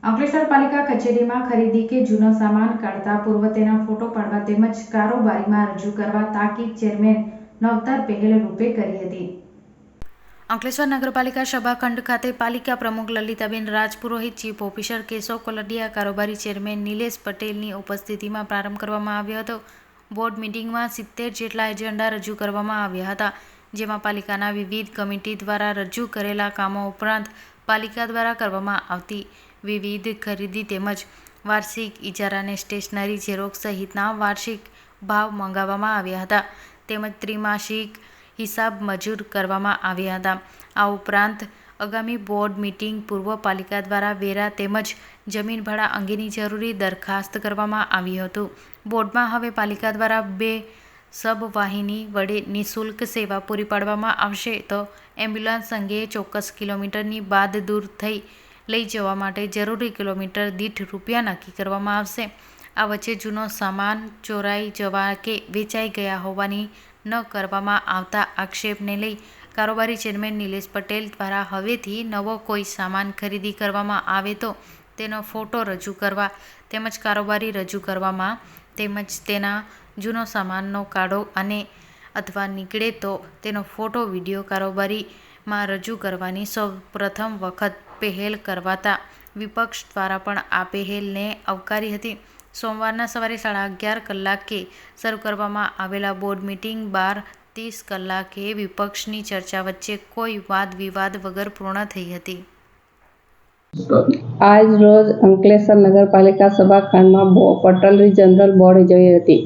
અંકલેશ્વર પાલિકા કચેરીમાં ખરીદી કે જૂનો સામાન કાઢતા પૂર્વ તેના ફોટો પાડવા તેમજ કારોબારીમાં રજૂ કરવા તાકીદ ચેરમેન નવતાર પહેલ રૂપે કરી હતી। અંકલેશ્વર નગરપાલિકા સભાખંડ ખાતે પાલિકા પ્રમુખ લલિતાબેન રાજપુરોહિત, ચીફ ઓફિસર કેશવ કોલડિયા, કારોબારી ચેરમેન નિલેશ પટેલની ઉપસ્થિતિમાં પ્રારંભ કરવામાં આવ્યો હતો। બોર્ડ મિટિંગમાં 70 જેટલા એજન્ડા રજૂ કરવામાં આવ્યા હતા, જેમાં પાલિકાના વિવિધ કમિટી દ્વારા રજૂ કરેલા કામો ઉપરાંત પાલિકા દ્વારા કરવામાં આવતી વિવિધ ખરીદી તેમજ વાર્ષિક ઇજારાને સ્ટેશનરી, ઝેરોક્સ સહિતના વાર્ષિક ભાવ મંગાવવામાં આવ્યા હતા તેમજ ત્રિમાસિક હિસાબ મંજૂર કરવામાં આવ્યા હતા। આ ઉપરાંત આગામી બોર્ડ મિટિંગ પૂર્વ પાલિકા દ્વારા વેરા તેમજ જમીન ભાડા અંગેની જરૂરી દરખાસ્ત કરવામાં આવ્યું હતું। બોર્ડમાં હવે પાલિકા દ્વારા 2 સબવાહિની વડે નિઃશુલ્ક સેવા પૂરી પાડવામાં આવશે, તો એમ્બ્યુલન્સ અંગે ચોક્કસ કિલોમીટરની બાદ દૂર થઈ લઈ જવા માટે જરૂરી કિલોમીટર દીઠ રૂપિયા નક્કી કરવામાં આવશે। આ વચ્ચે જૂનો સામાન ચોરાઈ જવા કે વેચાઈ ગયા હોવાની ન કરવામાં આવતા આક્ષેપને લઈ કારોબારી ચેરમેન નિલેશ પટેલ દ્વારા હવેથી નવો કોઈ સામાન ખરીદી કરવામાં આવે તો તેનો ફોટો રજૂ કરવા તેમજ કારોબારી રજૂ કરવામાં તેમજ તેના જૂનો સામાનનો કાઢો અને અથવા નીકળે તો તેનો ફોટો વિડીયો કારોબારીમાં રજૂ કરવાની સૌ પ્રથમ વખત પહેલ કરવાતા વિપક્ષ દ્વારા પણ આ પહેલને આવકારી હતી। સોમવારના સવારે 11:30 કલાકે શરૂ કરવામાં આવેલા બોર્ડ મિટિંગ 12:30 કલાકે વિપક્ષની ચર્ચા વચ્ચે કોઈ વાદ વિવાદ વગર પૂર્ણ થઈ હતી। આજ રોજ અંકલેશ્વર નગરપાલિકા સભાખંડમાં પટલરી જનરલ બોર્ડ યોજાઈ હતી।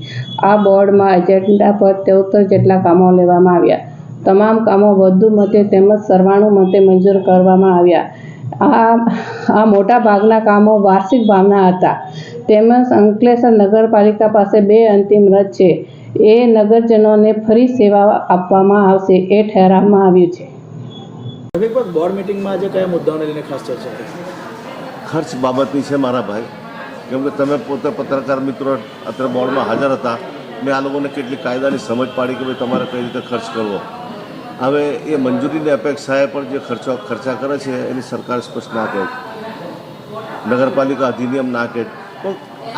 આ બોર્ડમાં એજન્ડા પર 73 જેટલા કામો લેવામાં આવ્યા। તમામ કામો વધુ મતે તેમજ સર્વાનુમતે મંજૂર કરવામાં આવ્યા। આ મોટા ભાગના કામો વાર્ષિક ભાવના હતા તેમજ અંકલેશ્વર નગરપાલિકા પાસે 2 અંતિમ રથ છે, એ નગરજનોને ફરી સેવા આપવામાં આવશે એ ઠરાવવામાં આવ્યું છે। બોર્ડ મિટિંગમાં આજે કયા મુદ્દાઓને લઈને ખાસ ચર્ચા થઈ? ખર્ચ બાબતની છે મારા ભાઈ, કેમ કે તમે પોતે પત્રકાર મિત્રો અત્યારે બોર્ડમાં હાજર હતા। મેં આ લોકોને કેટલી કાયદાની સમજ પાડી કે ભાઈ તમારે કઈ રીતે ખર્ચ કરવો। હવે એ મંજૂરીની અપેક્ષાએ પણ જે ખર્ચા કરે છે એની સરકાર સ્પષ્ટ ના કહે, નગરપાલિકા અધિનિયમ ના કહે, તો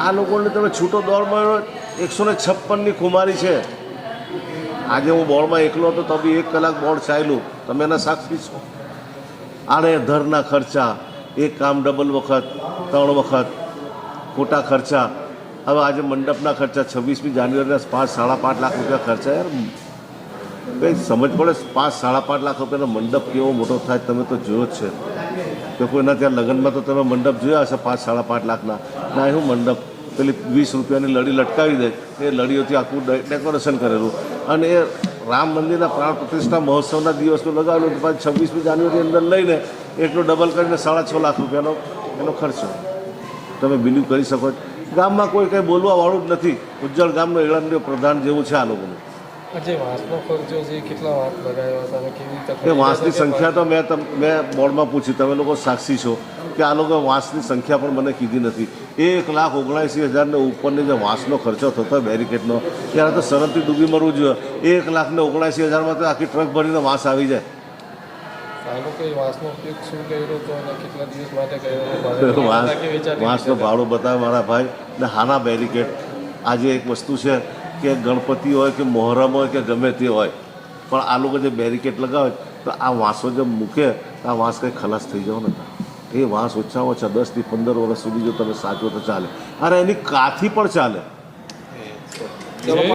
આ લોકોને તમે છૂટો દોડમાં 156ની કુમારી છે। આજે હું બોર્ડમાં એકલો હતો તો બી 1 કલાક બોર્ડ ચાલ્યું, તમે એના સાક્ષી છો। આને ધરના ખર્ચા, એક કામ ડબલ વખત 3 વખત ખોટા ખર્ચા। હવે આજે મંડપના ખર્ચા 26મી જાન્યુઆરીના 5-5.5 લાખ રૂપિયા ખર્ચા। યાર કંઈ સમજ પડે, 5-5.5 લાખ રૂપિયાનો મંડપ કેવો મોટો થાય તમે તો જોયો જ છે। તો કોઈના ત્યાં લગ્નમાં તો તમે મંડપ જોયા હશે 5-5.5 લાખના ના, એવું મંડપ પેલી 20 રૂપિયાની લડી લટકાવી દે, એ લડીઓથી આખું ડેકોરેશન કરેલું અને એ રામ મંદિરના પ્રાણ પ્રતિષ્ઠા મહોત્સવના દિવસનું લગાવેલું, તો પાછું 26મી જાન્યુઆરી અંદર લઈને એટલું ડબલ કરીને 6.5 લાખ રૂપિયાનો એનો ખર્ચો તમે બિલીવ કરી શકો છો। ગામમાં કોઈ કંઈ બોલવાવાળું જ નથી। ઉજ્જળ ગામનો એળંડિયો પ્રધાન જેવું છે આ લોકોનું। એ વાંસની સંખ્યા તો મેં બોર્ડમાં પૂછી, તમે લોકો સાક્ષી છો કે આ લોકો વાંસની સંખ્યા પણ મને કીધી નથી। 1,79,000 ઉપરની જે વાંસનો ખર્ચો થતો બેરિકેડનો, ત્યારે તો સરહદથી ડૂબી મરવું જોઈએ। 1,79,000માં તો આખી ટ્રક ભરીને વાંસ આવી જાય। વાંસનો ભાડો બતાવે મારા ભાઈ ને હાના બેરિકેડ। આજે એક વસ્તુ છે કે ગણપતિ હોય કે મોહરમ હોય કે ગમે તે હોય, પણ આ લોકો જે બેરિકેડ લગાવે તો આ વાંસો જે મૂકે તો આ વાંસ કંઈ ખલાસ થઈ જાવ ને, એ વાંસ ઓછામાં ઓછા 10થી 15 વર્ષ સુધી જો તમે સાચવો તો ચાલે, અરે એની કાથી પણ ચાલે।